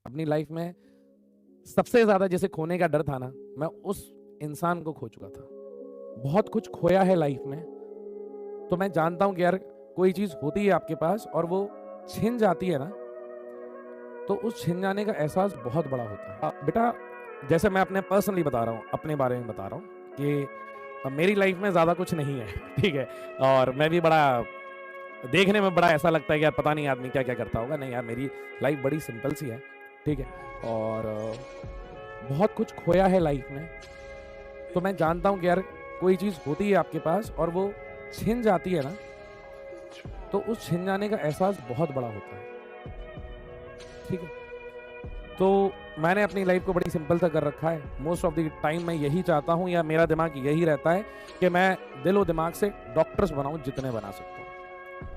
अपनी लाइफ में सबसे ज़्यादा जिसे खोने का डर था ना, मैं उस इंसान को खो चुका था। बहुत कुछ खोया है लाइफ में, तो मैं जानता हूँ कि यार कोई चीज़ होती है आपके पास और वो छिन जाती है ना, तो उस छिन जाने का एहसास बहुत बड़ा होता है। बेटा, जैसे मैं अपने पर्सनली बता रहा हूँ, अपने बारे में बता रहा हूँ कि मेरी लाइफ में ज़्यादा कुछ नहीं है, ठीक है? और मैं भी बड़ा देखने में बड़ा ऐसा लगता है कि यार पता नहीं आदमी क्या-क्या करता होगा। नहीं यार, मेरी लाइफ बड़ी सिंपल सी है, ठीक है? और बहुत कुछ खोया है लाइफ में, तो मैं जानता हूँ कि यार कोई चीज़ होती है आपके पास और वो छिन जाती है ना, तो उस छिन जाने का एहसास बहुत बड़ा होता है, ठीक है? तो मैंने अपनी लाइफ को बड़ी सिंपल सा कर रखा है। मोस्ट ऑफ द टाइम मैं यही चाहता हूँ या मेरा दिमाग यही रहता है कि मैं दिलो दिमाग से डॉक्टर्स बनाऊँ जितने बना सकता हूँ।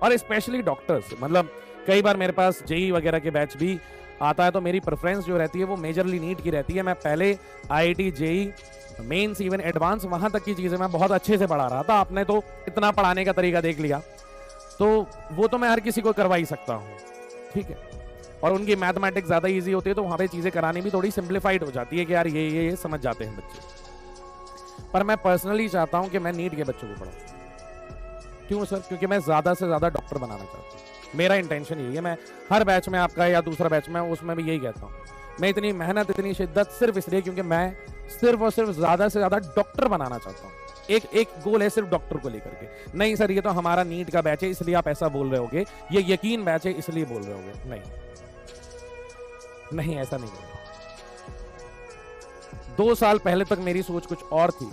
और स्पेशली डॉक्टर्स, मतलब कई बार मेरे पास जेईई वगैरह के बैच भी आता है, तो मेरी प्रेफरेंस जो रहती है वो मेजरली नीट की रहती है। मैं पहले IIT, JEE, mains, even advance, वहाँ तक की चीज़ें मैं बहुत अच्छे से पढ़ा रहा था। आपने तो इतना पढ़ाने का तरीका देख लिया, तो वो तो मैं हर किसी को करवा ही सकता हूँ, ठीक है? और उनकी मैथमेटिक्स ज़्यादा ईजी होती है, तो वहाँ पे चीज़ें करानी भी थोड़ी सिंप्लीफाइड हो जाती है कि यार ये समझ जाते हैं बच्चे। पर मैं पर्सनली चाहता हूँ कि मैं नीट के बच्चों को पढ़ाऊँ। क्यों सर? क्योंकि मैं ज़्यादा से ज़्यादा डॉक्टर बनाना चाहता हूँ। मेरा इंटेंशन यही है। मैं हर बैच में, आपका या दूसरा बैच में, उसमें भी यही कहता हूँ। मैं इतनी मेहनत, इतनी शिद्दत सिर्फ इसलिए क्योंकि मैं सिर्फ और सिर्फ ज़्यादा से ज़्यादा डॉक्टर बनाना चाहता हूँ। एक गोल है सिर्फ डॉक्टर को लेकर के। नहीं सर, ये तो हमारा नीट का बैच है इसलिए आप ऐसा बोल रहे होगे, ये यकीन बैच है इसलिए बोल रहे होगे। नहीं, ऐसा नहीं होगा। 2 साल पहले तक मेरी सोच कुछ और थी।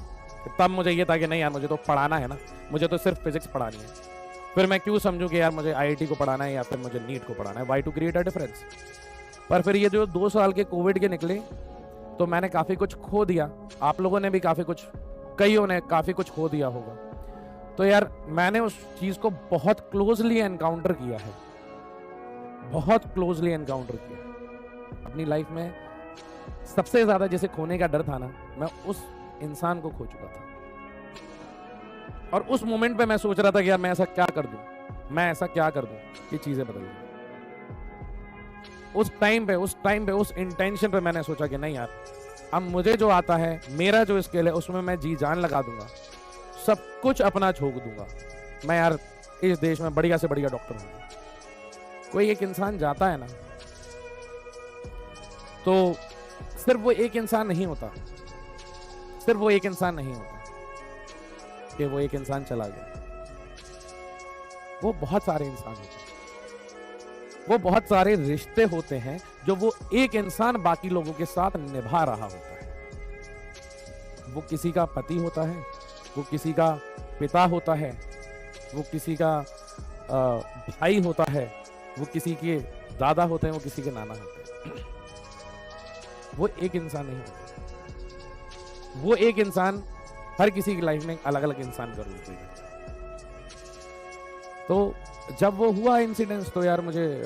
तब मुझे ये था कि नहीं यार, मुझे तो पढ़ाना है ना, मुझे तो सिर्फ फिजिक्स पढ़ानी है। फिर मैं क्यों समझूं कि यार मुझे आईआईटी को पढ़ाना है या फिर मुझे नीट को पढ़ाना है, why to create a difference. पर फिर ये जो 2 साल के कोविड के निकले, तो मैंने काफ़ी कुछ खो दिया। आप लोगों ने भी काफ़ी कुछ, कईयों ने काफ़ी कुछ खो दिया होगा। तो यार मैंने उस चीज़ को बहुत क्लोजली एनकाउंटर किया है, बहुत क्लोजली एनकाउंटर किया है। अपनी लाइफ में सबसे ज़्यादा जिसे खोने का डर था ना, मैं उस इंसान को खो चुका था। और उस मोमेंट पे मैं सोच रहा था कि यार मैं ऐसा क्या कर दूं, मैं ऐसा क्या कर दूं कि चीज़ें बदल जाएं। उस टाइम पे, उस इंटेंशन पे मैंने सोचा कि नहीं यार, अब मुझे जो आता है, मेरा जो स्किल है, उसमें मैं जी जान लगा दूंगा, सब कुछ अपना झोंक दूंगा। मैं यार इस देश में बढ़िया से बढ़िया डॉक्टर हूँ। कोई एक इंसान जाता है ना, तो सिर्फ वो एक इंसान नहीं होता, सिर्फ वो एक इंसान नहीं होता कि वो एक इंसान चला गया। वो बहुत सारे इंसान होते हैं, वो बहुत सारे रिश्ते होते हैं जो वो एक इंसान बाकी लोगों के साथ निभा रहा होता है। वो किसी का पति होता है, वो किसी का पिता होता है, वो किसी का भाई होता है, वो किसी के दादा होते हैं, वो किसी के नाना होते हैं। वो एक इंसान नहीं होता। वो एक इंसान हर किसी की लाइफ में अलग अलग इंसान जरूर चाहिए। तो जब वो हुआ इंसिडेंस, तो यार मुझे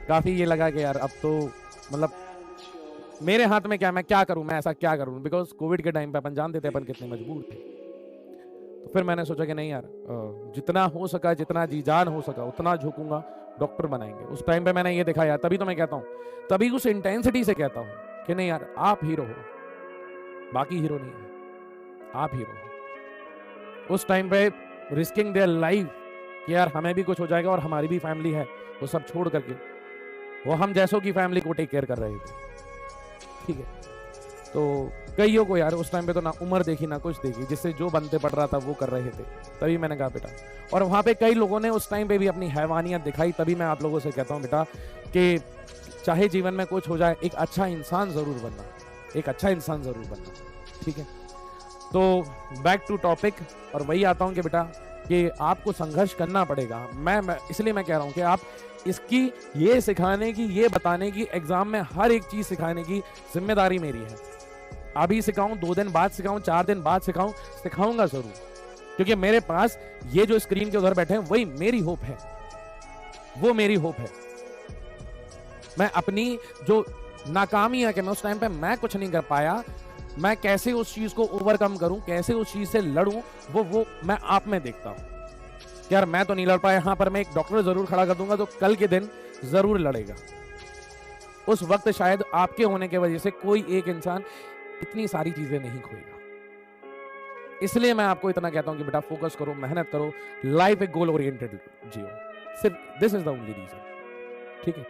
काफ़ी ये लगा कि यार अब तो मतलब मेरे हाथ में क्या, मैं क्या करूं, मैं ऐसा क्या करूं। बिकॉज कोविड के टाइम पे अपन जानते थे अपन कितने मजबूर थे। तो फिर मैंने सोचा कि नहीं यार, जितना हो सका, जितना जी जान हो सका उतना झुकूंगा, डॉक्टर बनाएंगे। उस टाइम पे मैंने ये देखा यार, तभी तो मैं कहता हूँ, तभी उस इंटेंसिटी से कहता हूँ कि नहीं यार, आप हीरो हो, बाकी हीरो नहीं है, आप हीरो हो। उस टाइम पे रिस्किंग देयर लाइफ कि यार हमें भी कुछ हो जाएगा और हमारी भी फैमिली है, वो सब छोड़ करके वो हम जैसों की फैमिली को टेक केयर कर रहे थे, ठीक है? तो कईयों को यार उस टाइम पे तो ना उम्र देखी ना कुछ देखी, जिससे जो बनते पड़ रहा था वो कर रहे थे। तभी मैंने कहा बेटा, और वहाँ पे कई लोगों ने उस टाइम पे भी अपनी हैवानियत दिखाई। तभी मैं आप लोगों से कहता हूँ बेटा कि चाहे जीवन में कुछ हो जाए, एक अच्छा इंसान जरूर बनना, एक अच्छा इंसान जरूर बनना, ठीक है? तो बैक टू टॉपिक, और वही आता हूँ कि बेटा कि आपको संघर्ष करना पड़ेगा। मैं इसलिए मैं कह रहा हूँ कि आप इसकी, ये सिखाने की, ये बताने की, एग्जाम में हर एक चीज सिखाने की जिम्मेदारी मेरी है। अभी सिखाऊं, 2 दिन बाद सिखाऊं, 4 दिन बाद सिखाऊं, सिखाऊंगा जरूर। क्योंकि मेरे पास ये जो स्क्रीन के उधर बैठे हैं वही मेरी होप है, वो मेरी होप है। मैं अपनी जो नाकामी है कि मैं उस टाइम पे मैं कुछ नहीं कर पाया, मैं कैसे उस चीज को ओवरकम करूं, कैसे उस चीज से लड़ूं, वो मैं आप में देखता हूं। यार मैं तो नहीं लड़ पाया, यहां पर मैं एक डॉक्टर जरूर खड़ा कर दूंगा जो कल के दिन जरूर लड़ेगा। उस वक्त शायद आपके होने की वजह से कोई एक इंसान इतनी सारी चीजें नहीं खोएगा। इसलिए मैं आपको इतना कहता हूं कि बेटा फोकस करो, मेहनत करो, लाइफ एक गोल ओरिएंटेड जियो। सिर्फ this is the only reason. ठीक है,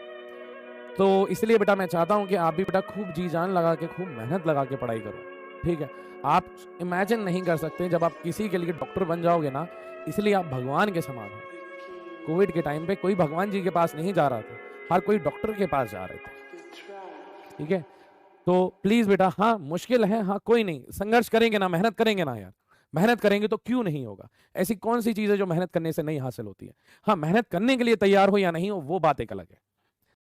तो इसलिए बेटा मैं चाहता हूं कि आप भी बेटा खूब जी जान लगा के, खूब मेहनत लगा के पढ़ाई करो। ठीक है, आप इमेजिन नहीं कर सकते जब आप किसी के लिए डॉक्टर बन जाओगे ना, इसलिए आप भगवान के समान हो। कोविड के टाइम पे कोई भगवान जी के पास नहीं जा रहा था, हर कोई डॉक्टर के पास जा रहे थे। ठीक है, तो प्लीज बेटा, हाँ मुश्किल है, हाँ कोई नहीं, संघर्ष करेंगे ना, मेहनत करेंगे ना यार, मेहनत करेंगे तो क्यों नहीं होगा। ऐसी कौन सी चीज है जो मेहनत करने से नहीं हासिल होती है। हाँ, मेहनत करने के लिए तैयार हो या नहीं हो वो बात एक अलग है।